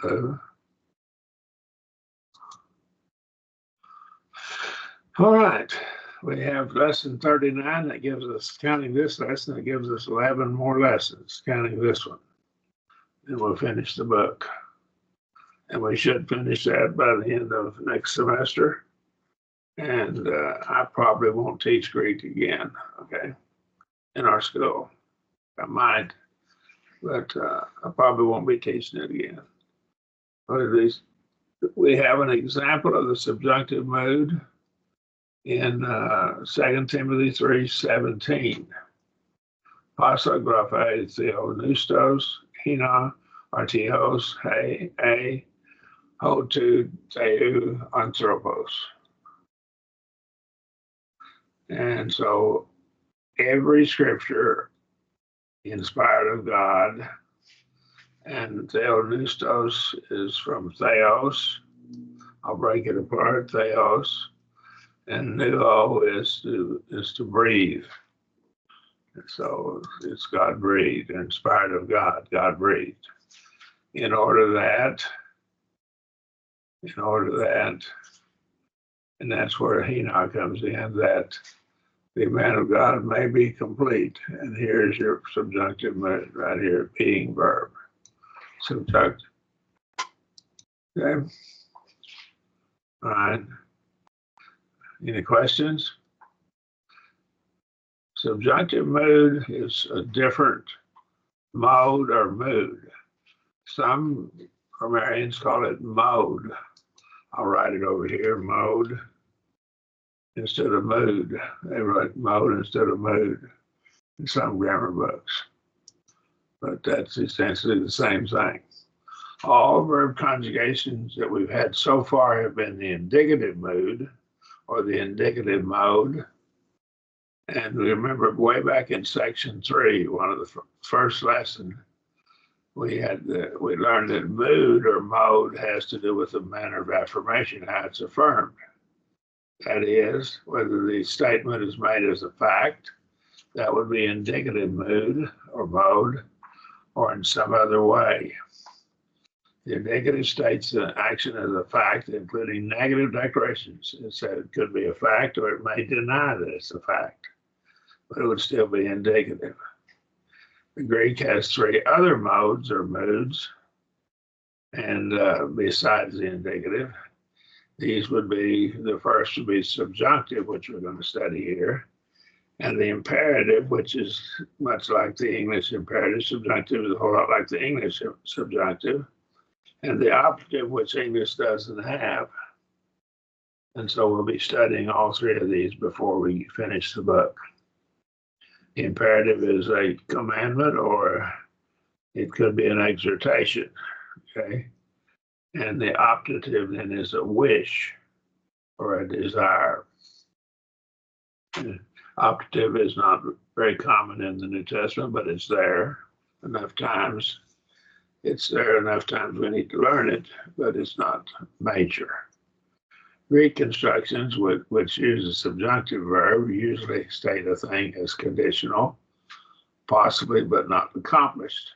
All right. We have lesson 39 that gives us, counting this lesson, it gives us 11 more lessons, counting this one. And we'll finish the book. And we should finish that by the end of next semester. And I probably won't teach Greek again, okay, in our school. I might, but I probably won't be teaching it again. What are these? We have an example of the subjunctive mood in 2 Timothy 3:17. Pasographe theonoustos, hina, artios, he, hotu, theou, anthropos. And so every scripture inspired of God, and theonoustos is from theos. I'll break it apart, theos, and nuo is to breathe. And so it's God breathed, inspired of God, God breathed. In order that, and that's where Hina comes in, that the man of God may be complete. And here's your subjunctive mood right here, being verb. Subjunctive. Okay. All right. Any questions? Subjunctive mood is a different mode or mood. Some grammarians call it mode. I'll write it over here, mode instead of mood. They write mode instead of mood in some grammar books. But that's essentially the same thing. All verb conjugations that we've had so far have been the indicative mood or the indicative mode. And remember way back in section 3, one of the first lesson, we learned that mood or mode has to do with the manner of affirmation, how it's affirmed. That is, whether the statement is made as a fact, that would be indicative mood or mode, or in some other way. The indicative states the action as a fact, including negative declarations. It said it could be a fact, or it may deny that it's a fact, but it would still be indicative. The Greek has 3 other modes or moods, and besides the indicative, these would be, the first would be subjunctive, which we're going to study here, and the imperative, which is much like the English imperative. Subjunctive is a whole lot like the English subjunctive, and the operative, which English doesn't have. And so we'll be studying all 3 of these before we finish the book. The imperative is a commandment, or it could be an exhortation, okay? And the optative then is a wish or a desire. Optative is not very common in the New Testament, but it's there enough times. It's there enough times we need to learn it, but it's not major. Greek constructions, which use a subjunctive verb, usually state a thing as conditional, possibly but not accomplished.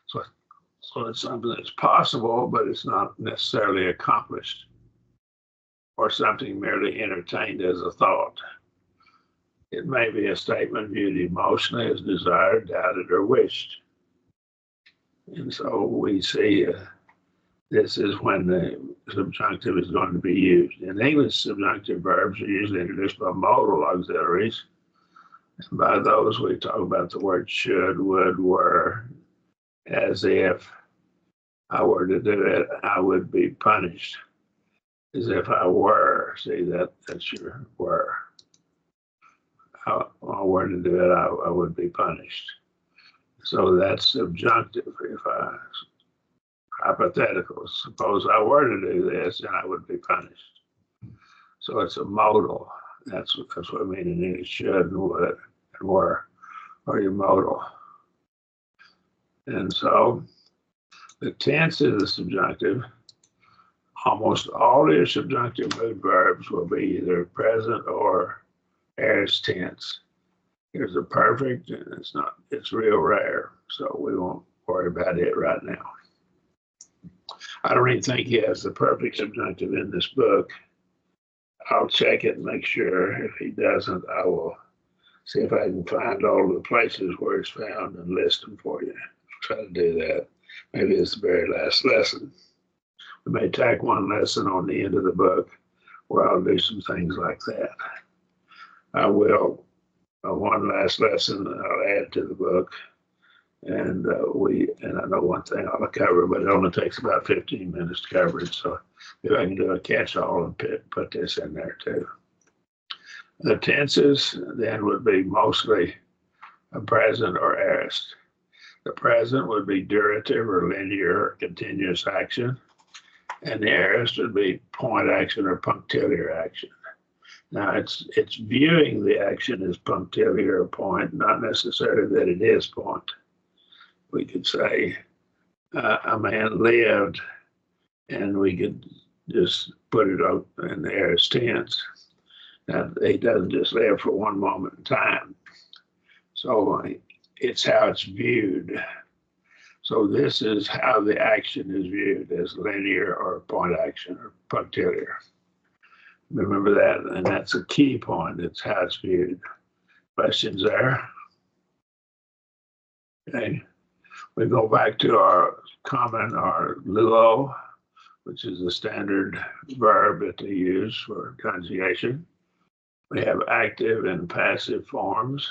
So it's something that's possible, but it's not necessarily accomplished, or something merely entertained as a thought. It may be a statement viewed emotionally as desired, doubted, or wished. And so we see this is when the subjunctive is going to be used. In English, subjunctive verbs are usually introduced by modal auxiliaries. And by those, we talk about the word should, would, were, as if I were to do it, I would be punished. As if I were, see, that's your were. I were to do it, I would be punished. So that's subjunctive. If hypothetical, suppose I were to do this, and I would be punished. So it's a modal. That's what I mean in English, should and would and were, or your modal. And so the tense is the subjunctive. Almost all your subjunctive mood verbs will be either present or aorist tense. Here's a perfect, and it's real rare, so we won't worry about it right now. I don't even think he has the perfect subjunctive in this book. I'll check it and make sure. If he doesn't, I will see if I can find all of the places where it's found and list them for you. I'll try to do that. Maybe it's the very last lesson. We may tack one lesson on the end of the book where I'll do some things like that. I will. One last lesson I'll add to the book. And I know one thing I'll cover, but it only takes about 15 minutes to cover it. So if I can do a catch-all and put this in there too. The tenses then would be mostly a present or aorist. The present would be durative or linear or continuous action, and the aorist would be point action or punctiliar action. Now it's viewing the action as punctiliar or point, not necessarily that it is point. We could say a man lived, and we could just put it up in the aorist tense. Now, he doesn't just live for one moment in time. So it's how it's viewed. So this is how the action is viewed, as linear or point action or punctiliar. Remember that, and that's a key point. It's how it's viewed. Questions there? Okay. We go back to our common, our luo, which is the standard verb that they use for conjugation. We have active and passive forms,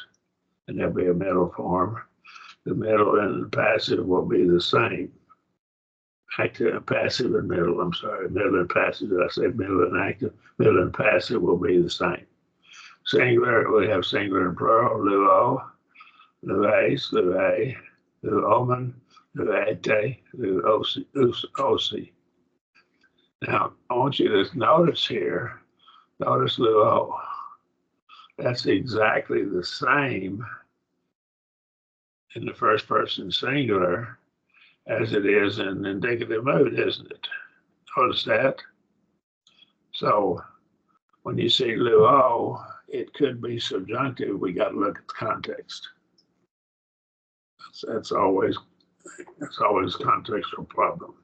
and there'll be a middle form. The middle and the passive will be the same. Active and passive and middle, I'm sorry, middle and passive. Did I say middle and active? Middle and passive will be the same. Singular, we have singular and plural, luo, lues, lue, luomen, luete, luosi. Now, I want you to notice here, notice luo. That's exactly the same in the first person singular as it is in indicative mood, isn't it? Notice that? So when you see luo, it could be subjunctive. We got to look at the context. That's always a contextual problem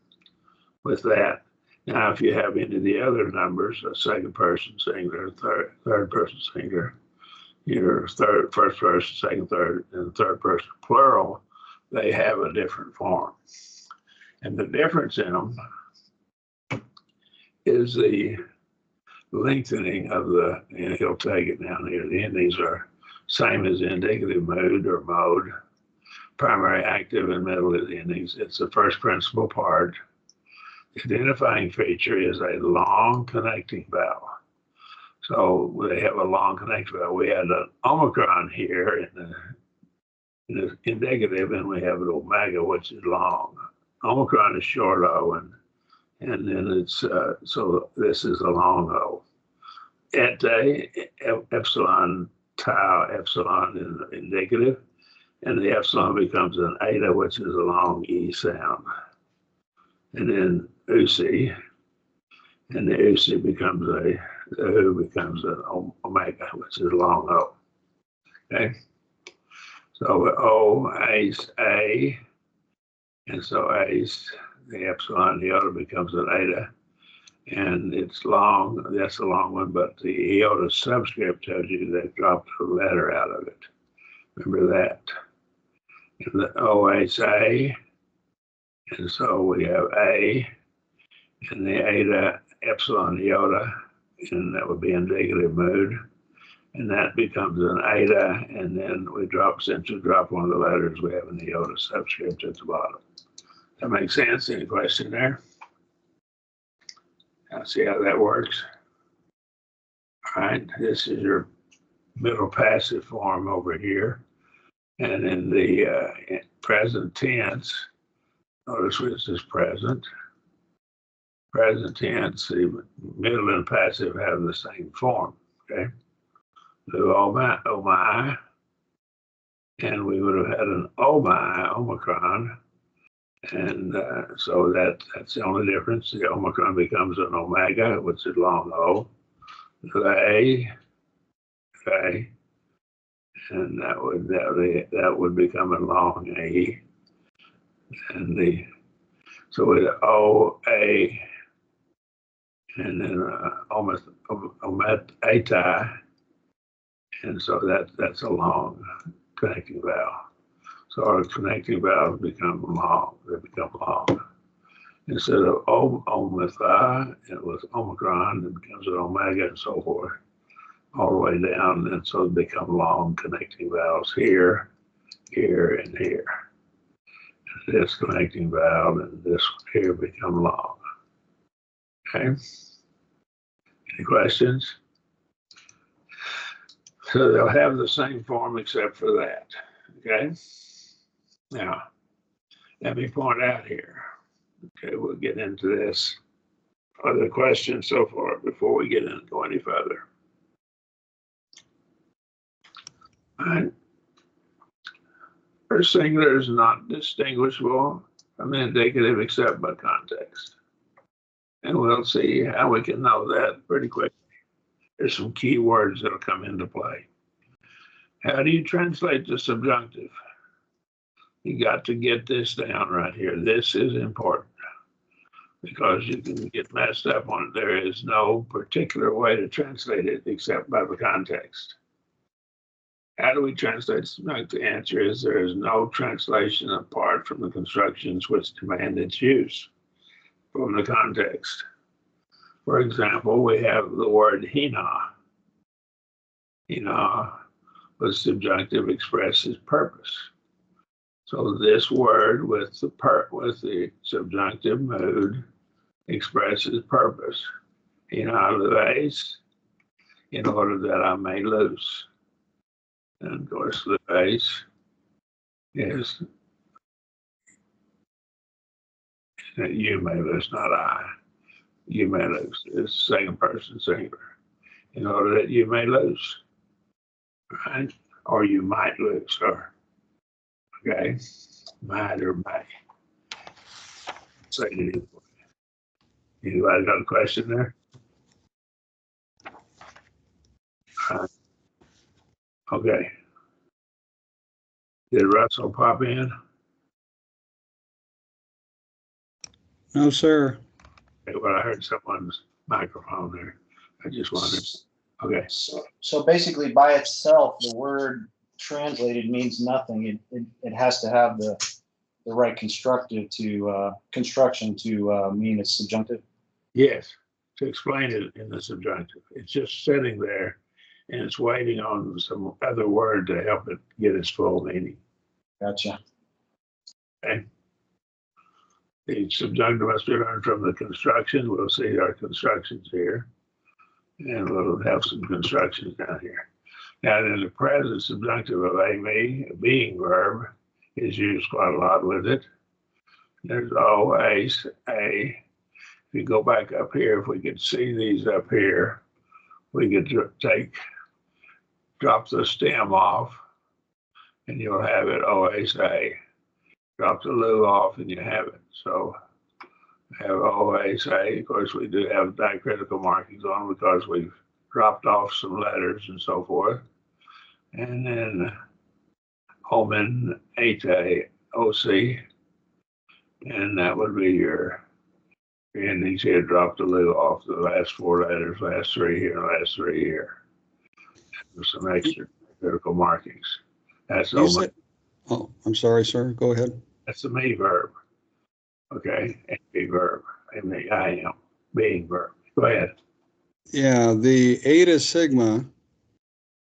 with that. Now, if you have any of the other numbers, a second person singular, third person singular, your first person, second, third, and third person plural, they have a different form. And the difference in them is the lengthening of the, and he'll take it down here. The endings are same as indicative mood or mode. Primary, active, and middle is endings. It's the first principal part. The identifying feature is a long connecting vowel. So they have a long connecting vowel. We had an omicron here in the indicative, and we have an omega, which is long. Omicron is short O, and then it's, so this is a long O. Ete, epsilon, tau, epsilon in the indicative, and the epsilon becomes an eta, which is a long E sound. And then usi, and the usi becomes the who becomes an omega, which is a long O. Okay? So O, ace, A, and so ace, the epsilon, the iota becomes an eta, and it's long, that's a long one, but the iota subscript tells you they dropped a letter out of it. Remember that. And the OHA, and so we have A, and the eta, epsilon, iota, and that would be indicative mood. And that becomes an eta, and then we drop, since we drop one of the letters, we have an iota subscript at the bottom. That makes sense? Any question there? Now see how that works. All right, this is your middle passive form over here. And in the present tense, notice which is present. Present tense, the middle and passive have the same form, okay? The oh my, and we would have had an oh my, omicron, and so that's the only difference. The omicron becomes an omega, which is long O. The A, okay, and that would become a long A, and the So with OA and then ometa, and so that's a long connecting vowel. So our connecting vowels become long. They become long. Instead of omega, it was omicron, it becomes an omega and so forth, all the way down. And so they become long connecting vowels here, here, and here. This connecting vowel and this here become long. Okay. Any questions? So they'll have the same form except for that. Okay. Now, let me point out here. Okay, we'll get into this. Other questions so far before we get into any further? All right. First singular is not distinguishable from the indicative except by context. And we'll see how we can know that pretty quickly. There's some key words that'll come into play. How do you translate the subjunctive? You got to get this down right here. This is important because you can get messed up on it. There is no particular way to translate it except by the context. How do we translate subjunctive? The answer is there is no translation apart from the constructions which demand its use from the context. For example, we have the word hina. Hina, with subjunctive expresses purpose. So this word with the subjunctive mood expresses purpose. Hina leves, in order that I may loose. And of course, leves is you may loose, not I. You may lose. It's second person singular. In order that you may lose, right? Or you might lose, or okay, might or may. Say it anyway. Anybody got a question there? Okay. Did Russell pop in? No, sir. Okay, well, I heard someone's microphone there. I just wondered. Okay. So basically, by itself, the word translated means nothing. It has to have the right construction to mean it's subjunctive. Yes, to explain it in the subjunctive. It's just sitting there and it's waiting on some other word to help it get its full meaning. Gotcha. Okay. The subjunctive must be learned from the construction. We'll see our constructions here. And we'll have some constructions down here. Now, in the present subjunctive of a being verb is used quite a lot with it. There's always a, if you go back up here, if we could see these up here, we could drop the stem off and you'll have it always a. Drop the lu off and you have it. So have always a. Of course, we do have diacritical markings on because we've dropped off some letters and so forth. And then omen, ate, OC, and that would be your endings here. Drop the lu off the last four letters, last three here, last three here. There's some extra critical markings. That's omen. Oh, I'm sorry, sir. Go ahead. That's the me verb. Okay, a verb. I am being verb. Go ahead. Yeah, the eta sigma,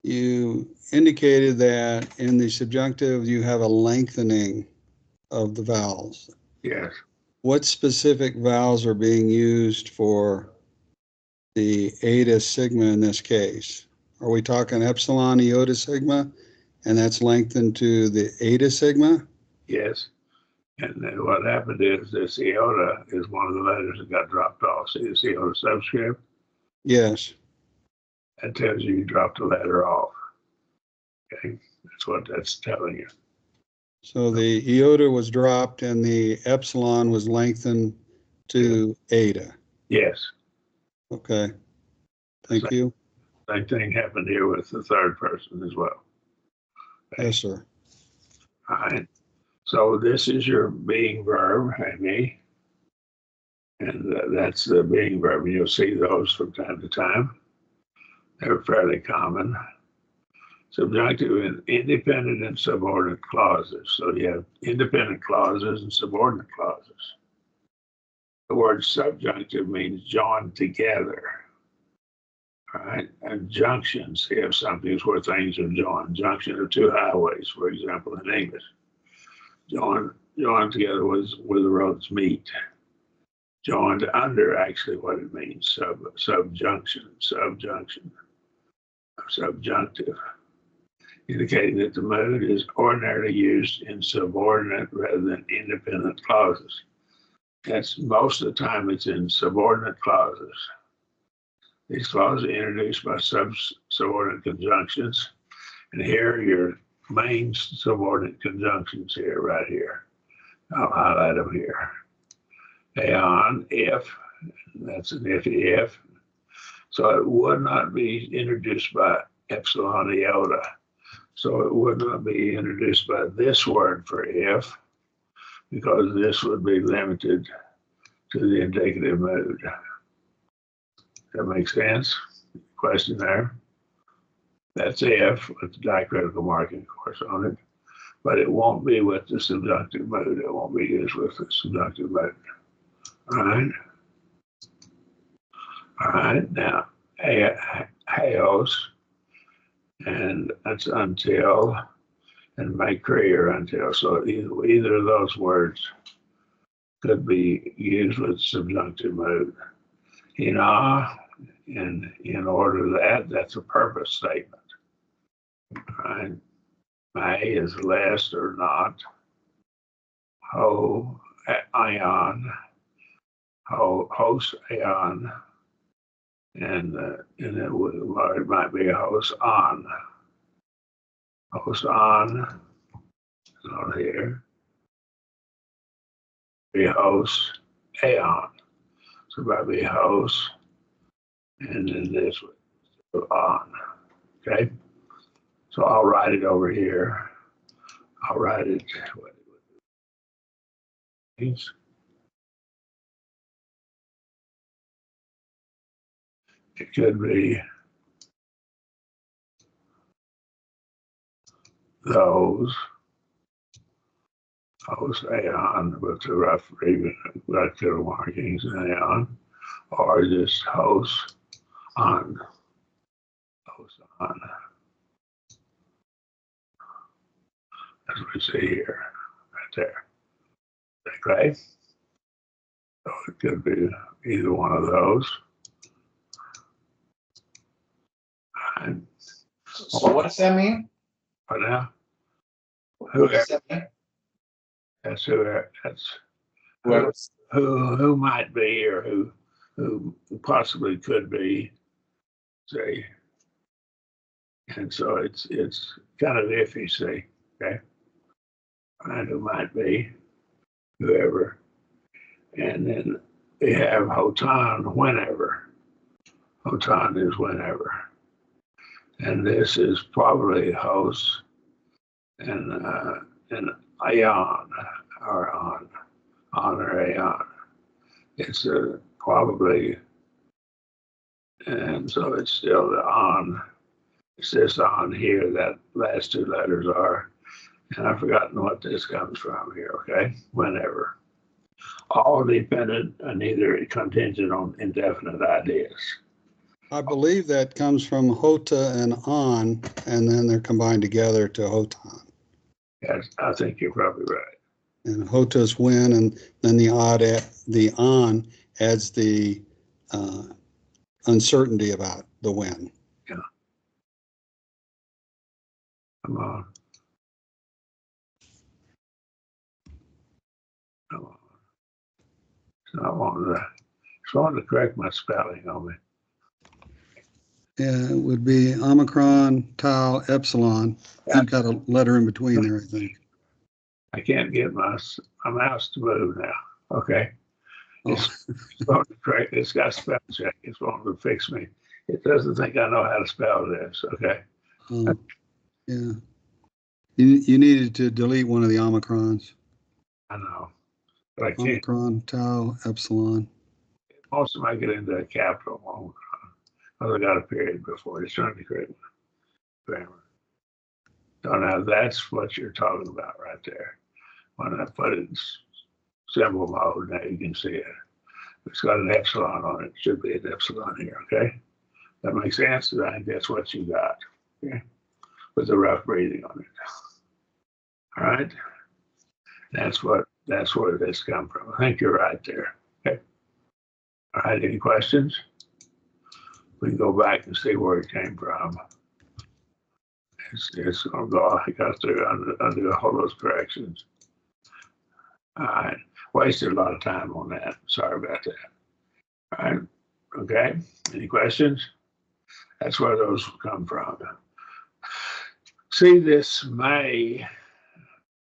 you indicated that in the subjunctive you have a lengthening of the vowels. Yes. What specific vowels are being used for the eta sigma in this case? Are we talking epsilon iota sigma, and that's lengthened to the eta sigma? Yes. And then what happened is this iota is one of the letters that got dropped off. See this iota subscript? Yes. That tells you dropped a letter off. Okay, that's what that's telling you. So the iota was dropped and the epsilon was lengthened to eta. Yes. Okay. Thank you. Same thing happened here with the third person as well. Okay. Yes, sir. All right. So this is your being verb, me. And that's the being verb. You'll see those from time to time. They're fairly common. Subjunctive and independent and subordinate clauses. So you have independent clauses and subordinate clauses. The word subjunctive means joined together. Right? And junctions, you have something where things are joined. Junction of two highways, for example, in English. Joined together where the roads meet. Joined under, actually, what it means. Subjunctive. Subjunctive. Indicating that the mood is ordinarily used in subordinate rather than independent clauses. That's most of the time it's in subordinate clauses. These clauses are introduced by subordinate conjunctions. And here are your main subordinate conjunctions here, right here. I'll highlight them here. Aeon, if, that's an if. So it would not be introduced by epsilon iota. So it would not be introduced by this word for if, because this would be limited to the indicative mood. That makes sense? Question there. That's if with the diacritical marking, of course, on it. But it won't be with the subjunctive mood. It won't be used with the subjunctive mood. All right? All right, now, haos, and that's until, and make career until. So either of those words could be used with subjunctive mood. In order that, that's a purpose statement. Right? May is less or not. Ho, ion, host aeon, and it might be a host on. Host on, not here. Be host aeon. So it might be host, and then this would on. Okay? So I'll write it over here. I'll write it. It could be those host aeon with the rough rectangular markings in aeon, or just host on. Host on. As we see here, right there. Okay? So it could be either one of those. And So what does that mean? for now, What does that mean? that's Whoever. who might be or who possibly could be, say. And so it's kind of iffy, see, okay? And who might be, whoever. And then they have hotan, whenever. Hotan is whenever. And this is probably host and aeon, or on or aeon. It's probably, and so it's still the on. It's this on here, that last two letters are, and I've forgotten what this comes from here, okay? Whenever. All dependent and either contingent on indefinite ideas. I believe that comes from hota and on, and then they're combined together to hotan. Yes, I think you're probably right. And hota's when, and then the on adds the uncertainty about the when. Yeah. Come on. Come on. So I wanted to correct my spelling on me. Yeah, it would be omicron, tau, epsilon. You've got a letter in between there, I think. I can't get my mouse to move now. Okay. It's going to correct. It's got spell check. It's going to fix me. It doesn't think I know how to spell this. Okay. Yeah. You needed to delete one of the omicrons. I know. But I can't. Omicron, tau, epsilon. most of them make it into a capital won't. Because they got a period before it's trying to create grammar. So now that's what you're talking about right there. When I put it in symbol mode, now you can see it. It's got an epsilon on it. It should be an epsilon here, okay? That makes sense? I think that's what you got, okay? With the rough breathing on it. All right? That's where this come from. I think you're right there, okay? All right, any questions? We can go back and see where it came from. It's going to go, I got through under all those corrections. All right, wasted a lot of time on that. Sorry about that. All right, okay. Any questions? That's where those come from. See, this may,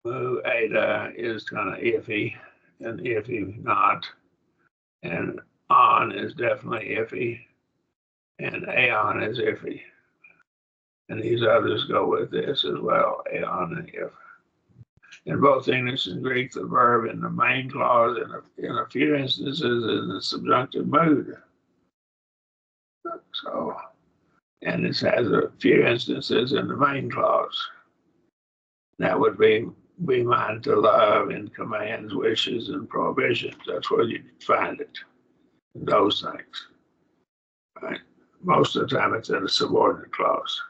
eta is kind of iffy, and iffy not, and on is definitely iffy, and aeon is iffy. And these others go with this as well, aeon and if. In both English and Greek, the verb in the main clause in a few instances in the subjunctive mood. So, and it has a few instances in the main clause. That would be mine to love in commands, wishes, and prohibitions. That's where you find it, in those things. Right? Most of the time it's in a subordinate clause.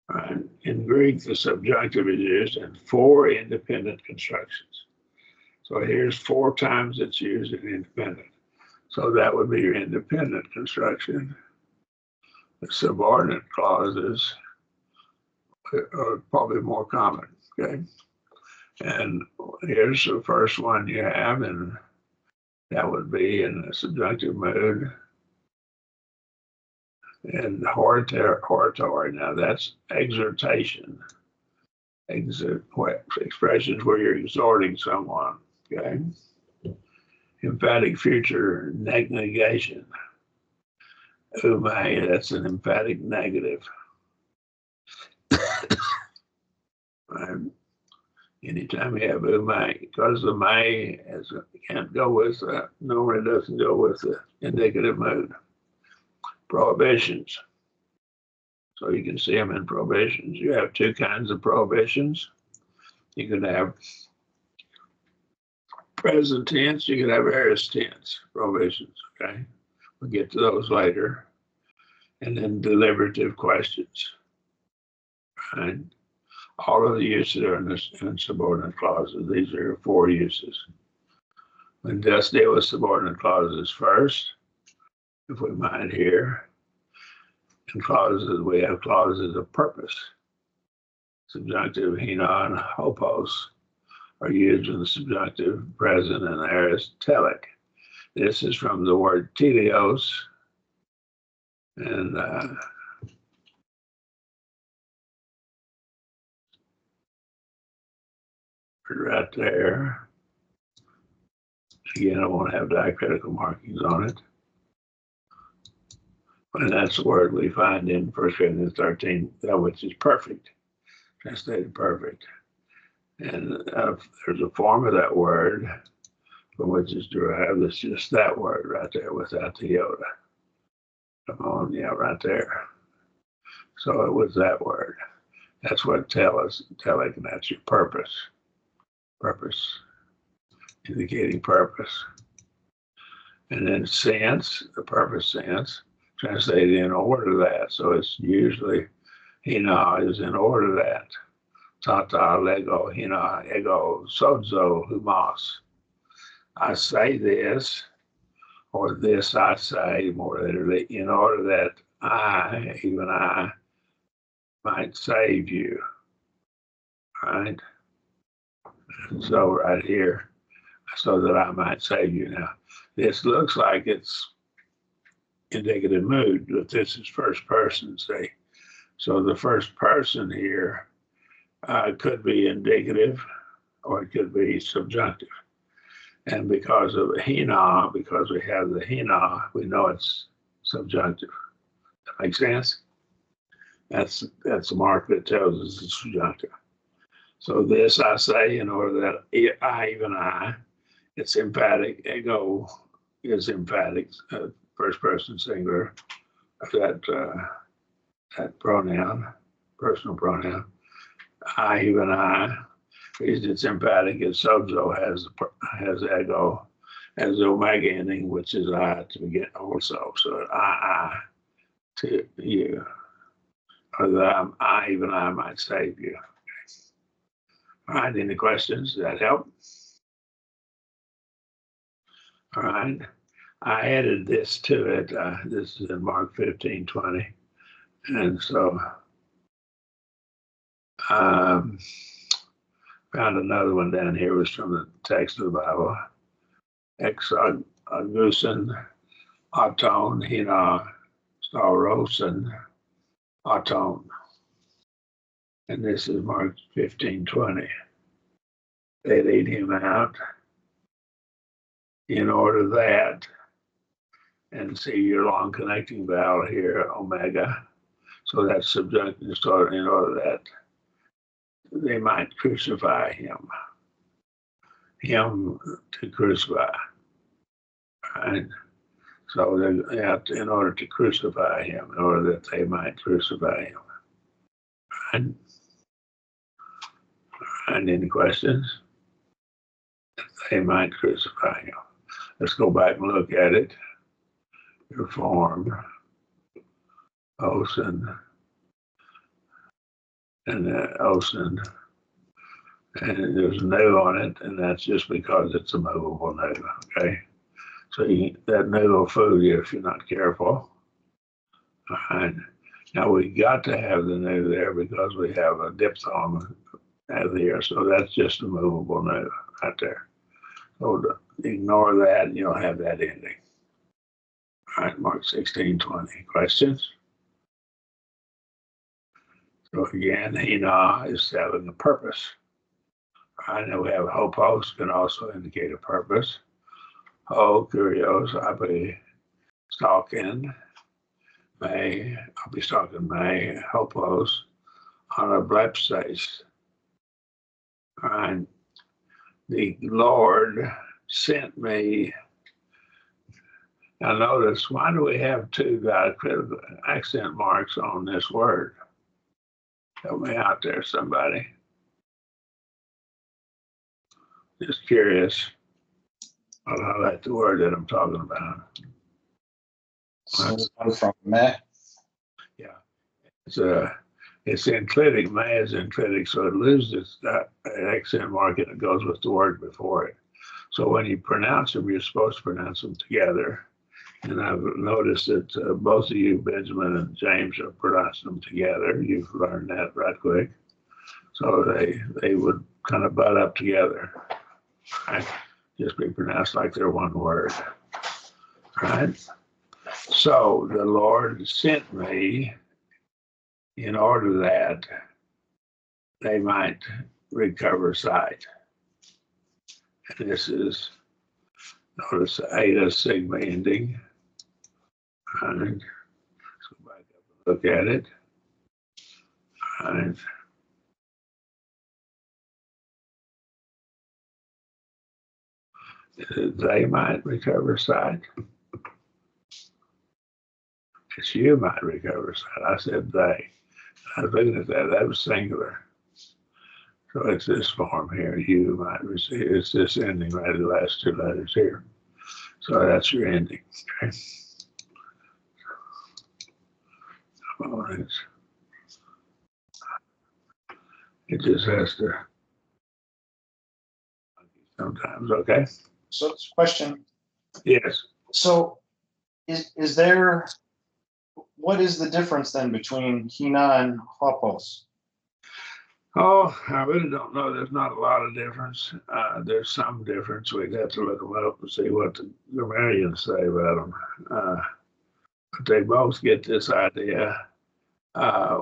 Right. In Greek, the subjunctive is used in 4 independent constructions. So here's 4 times it's used in independent. So that would be your independent construction. The subordinate clauses are probably more common, okay? And here's the first one you have, and that would be in the subjunctive mood. And hortatory, now that's exhortation. Expressions where you're exhorting someone, okay? Emphatic future negation. Ume, that's an emphatic negative. And anytime you have ume, because the may can't go with, normally doesn't go with the indicative mood. Prohibitions. So you can see them in prohibitions. You have 2 kinds of prohibitions. You can have present tense, you can have aorist tense prohibitions, okay? We'll get to those later. And then deliberative questions, right? All of the uses are in subordinate clauses. These are your 4 uses. And just deal with subordinate clauses first. If we mind here, in clauses, we have clauses of purpose. Subjunctive, hina, and hopos are used in the subjunctive, present, and aorist telic. This is from the word teleos, and right there. Again, I won't have diacritical markings on it. And that's the word we find in 1 Corinthians 13, that which is perfect, translated perfect. And there's a form of that word from which is derived. It's just that word right there without the iota. Come on, yeah, right there. So it was that word. That's what telic, and that's your purpose. Purpose, indicating purpose. And then sense, the purpose sense, translated in order to that. So it's usually hina is in order to that. Tata, lego, hina, ego, sozo, humas. I say this, or this I say, more literally, in order that I, even I, might save you. Right? So right here, so that I might save you. Now, this looks like it's indicative mood, but this is first person, say. So the first person here could be indicative, or it could be subjunctive. And because of the hina, because we have the hina, we know it's subjunctive. That makes sense? That's a mark that tells us it's subjunctive. So this I say in order that I, even I, it's emphatic, ego, is emphatic, first person singular, that pronoun, personal pronoun. I, even I. The reason it's emphatic is sozo has ego, has the omega ending, which is I to begin also. So I to you, or the I, even I might save you. All right, any questions? Does that help? All right, I added this to it. This is in Mark 15:20. And so found another one down here, was from the text of the Bible. Ex agusen auton hina staurosen auton. And this is Mark 15:20. They lead him out in order that, and see your long connecting vowel here, omega. So that's subjunctive in order that they might crucify him to crucify. Right? So they have to, in order to crucify him, in order that they might crucify him. Right? And any questions? They might crucify him. Let's go back and look at it. Your form, Osen, and Osen, and there's a no on it, and that's just because it's a movable no. Okay, so that no will fool you if you're not careful. All right. Now we got to have the no there because we have a diphthong out here, so that's just a movable no right there. So ignore that, and you'll have that ending. All right, Mark 16:20. Questions? So again, hina is having a purpose. I know we have hopos can also indicate a purpose. Ho, kurios, I'll be stalking May, hopos on a blepses. And the Lord sent me. Now notice, why do we have two diacritical accent marks on this word? Help me out there, somebody. Just curious. I'll highlight the word that I'm talking about. So from meh. Yeah, it's enclitic. May is enclitic, so it loses that accent mark and it goes with the word before it. So when you pronounce them, you're supposed to pronounce them together. And I've noticed that both of you, Benjamin and James, are pronouncing them together. You've learned that right quick. So they would kind of butt up together. Right? Just be pronounced like they're one word. Right? So the Lord sent me in order that they might recover sight. And this is, notice Eta sigma ending. And let's go back up and look at it. And they might recover sight. It's you might recover sight. I said they. I was looking at that. That was singular. So it's this form here. You might receive. It's this ending right at the last two letters here. So that's your ending. Okay. Oh, it just has to sometimes. Okay. So it's a question. Yes. So is there, what is the difference then between hina and hopos? Oh, I really don't know. There's not a lot of difference. There's some difference. We'd have to look them up and see what the grammarians say about them. But they both get this idea.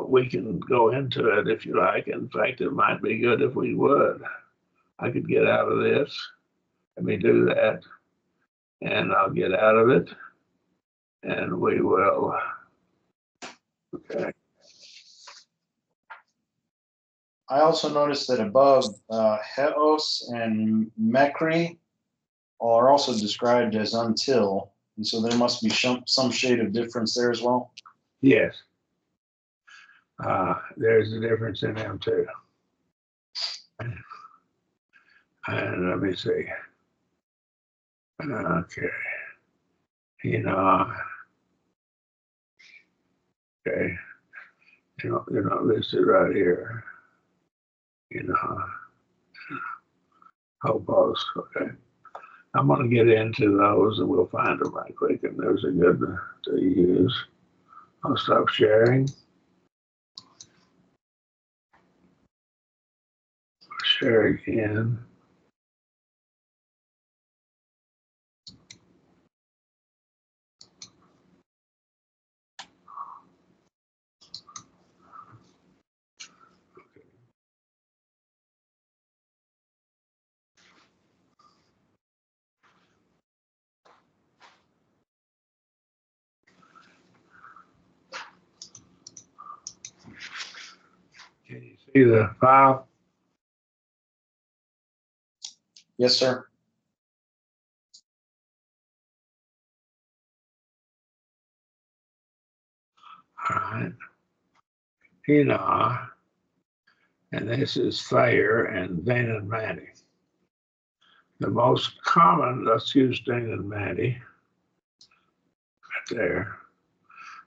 We can go into it if you like. In fact, it might be good if we would. I could get out of this. Let me do that. And I'll get out of it. And we will. Okay. I also noticed that above heos and mekri are also described as until, and so there must be some shade of difference there as well. Yes. There's a difference in them too. And let me see. Okay. Okay. Listed right here. Hopos. Okay. I'm going to get into those and we'll find them right quick. And those are good to use. I'll stop sharing. Share again. Can you see the file? Yes, sir. All right. And this is Thayer and Dane and Maddie. The most common, let's use Dane and Maddie right there.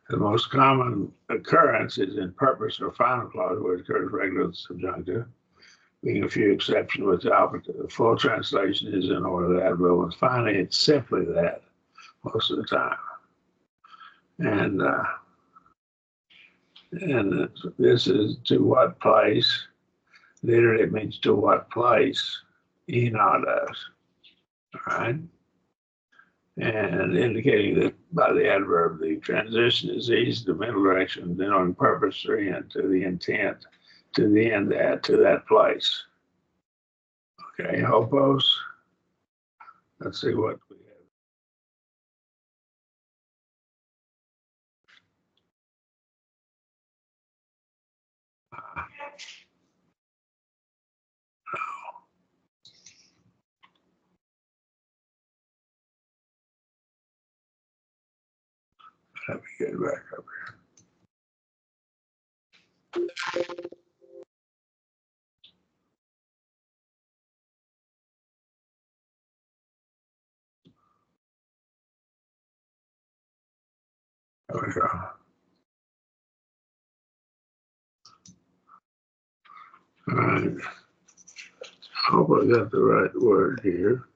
The most common occurrence is in purpose or final clause where it occurs regular subjunctive, being a few exceptions with the opposite. The full translation is in order that, but finally it's simply that most of the time. And this is to what place. Literally, it means to what place Enoch does. All right. And indicating that by the adverb, the transition is easy to middle direction, denoting purpose or end, to the intent, to the end at, to that place. Okay, hopos. Let's see what we have. Let me get back up here. There we go. All right. I hope I got the right word here.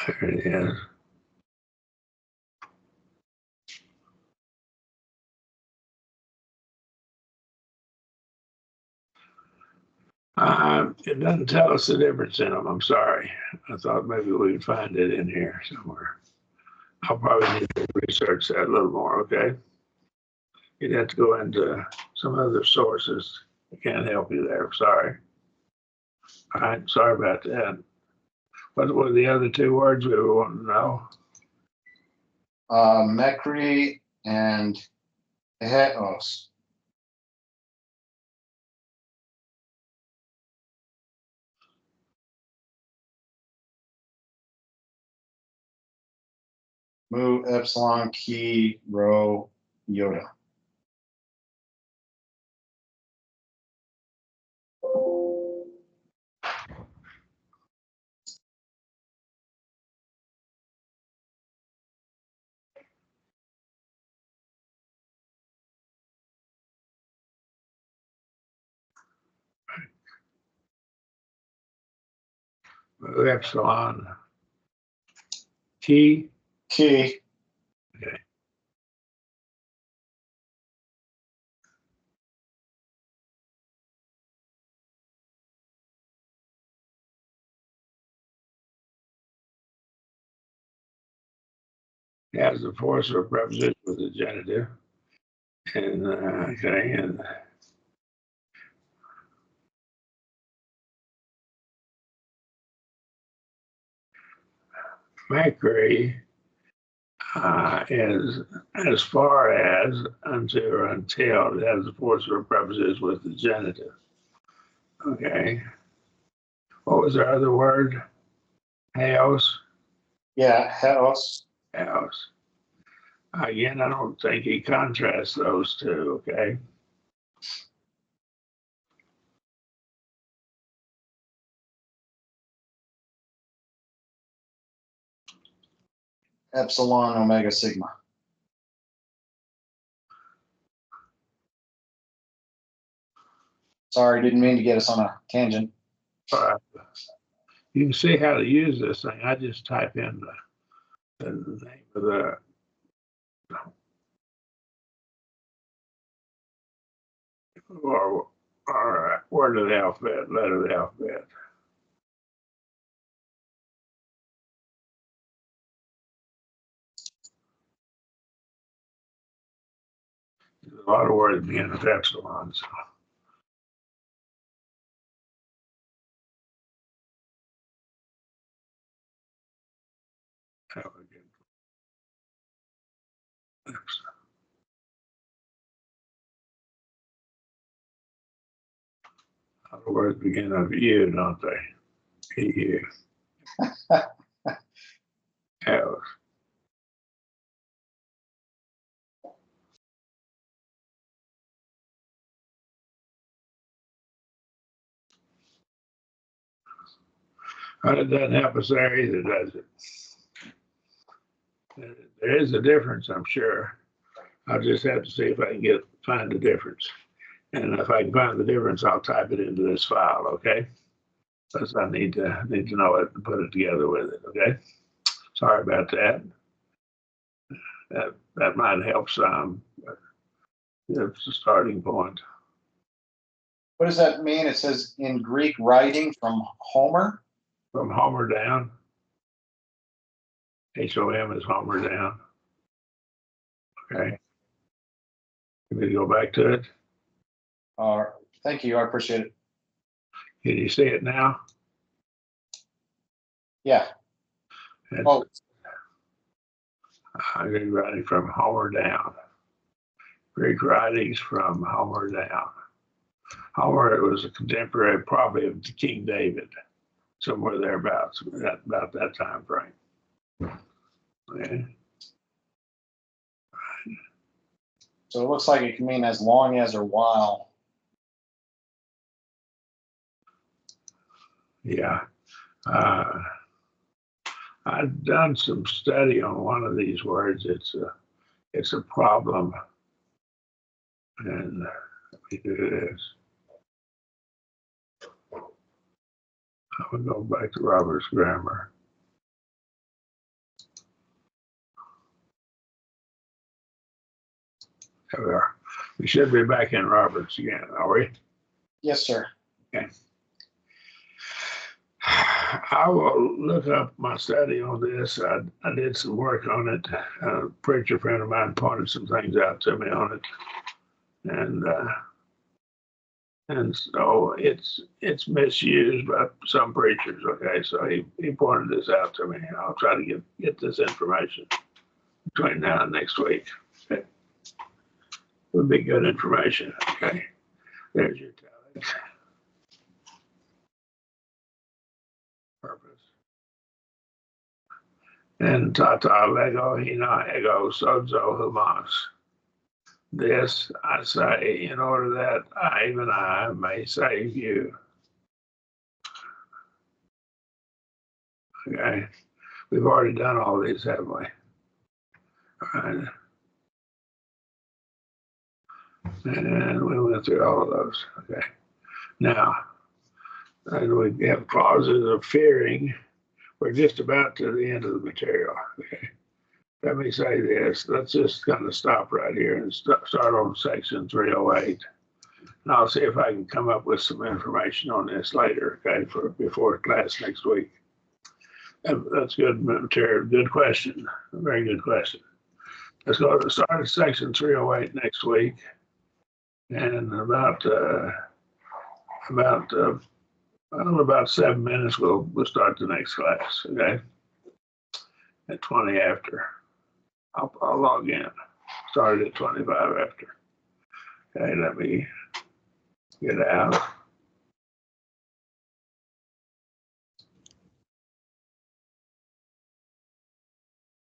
There it is. It doesn't tell us the difference in them. I'm sorry. I thought maybe we'd find it in here somewhere. I'll probably need to research that a little more, okay? You'd have to go into some other sources. I can't help you there. Sorry. All right. Sorry about that. What were the other two words we were wanting to know? Mekri and Eheos. Mu, epsilon, chi, rho, iota. Epsilon. Key. Chi. Okay. has the force of a preposition with the genitive. And, okay, and Macri is as far as, unto, or until. It has the force of a preposition with the genitive. Okay. What was the other word? House. Yeah, house. House. Again, I don't think he contrasts those two. Okay. Epsilon, omega, sigma. Sorry, didn't mean to get us on a tangent. You can see how to use this thing. I just type in the name of the or word of the alphabet, letter of the alphabet. There's a lot of words begin with epsilon. So. A lot of words begin with U, don't they? EU. House. But it doesn't help us there either, does it? There is a difference, I'm sure. I'll just have to see if I can find the difference. And if I can find the difference, I'll type it into this file, okay? Because I need to know it and put it together with it, okay? Sorry about that. That might help some, but it's a starting point. What does that mean? It says in Greek writing from Homer? From Homer down. HOM is Homer down. Okay. You need to go back to it? Thank you. I appreciate it. Can you see it now? Yeah. Oh. Greek writing from Homer down. Greek writings from Homer down. Homer was a contemporary probably of King David, somewhere thereabouts, about that time frame. Okay. So it looks like it can mean as long as or while. Yeah. I've done some study on one of these words. It's a problem. And let me do this. I would go back to Robert's grammar. There we are. We should be back in Roberts again, are we? Yes, sir. Okay. I will look up my study on this. I did some work on it. A preacher friend of mine pointed some things out to me on it. And so it's misused by some preachers. Okay, so he pointed this out to me. I'll try to get this information between now and next week. Okay. Would be good information. Okay, there's your italics. Purpose. And tata lego hina ego sozo humas. This I say in order that even I may save you. Okay, we've already done all these, haven't we? All right. And we went through all of those. Okay. Now, and we have clauses of fearing. We're just about to the end of the material. Okay. Let me say this. Let's just kind of stop right here and start on section 308. And I'll see if I can come up with some information on this later, okay, before class next week. That's good material. Good question. A very good question. Let's go to start at section 308 next week. And about 7 minutes, we'll start the next class. Okay. At 20 after. I'll log in. Started at 25 after. Okay, let me get out.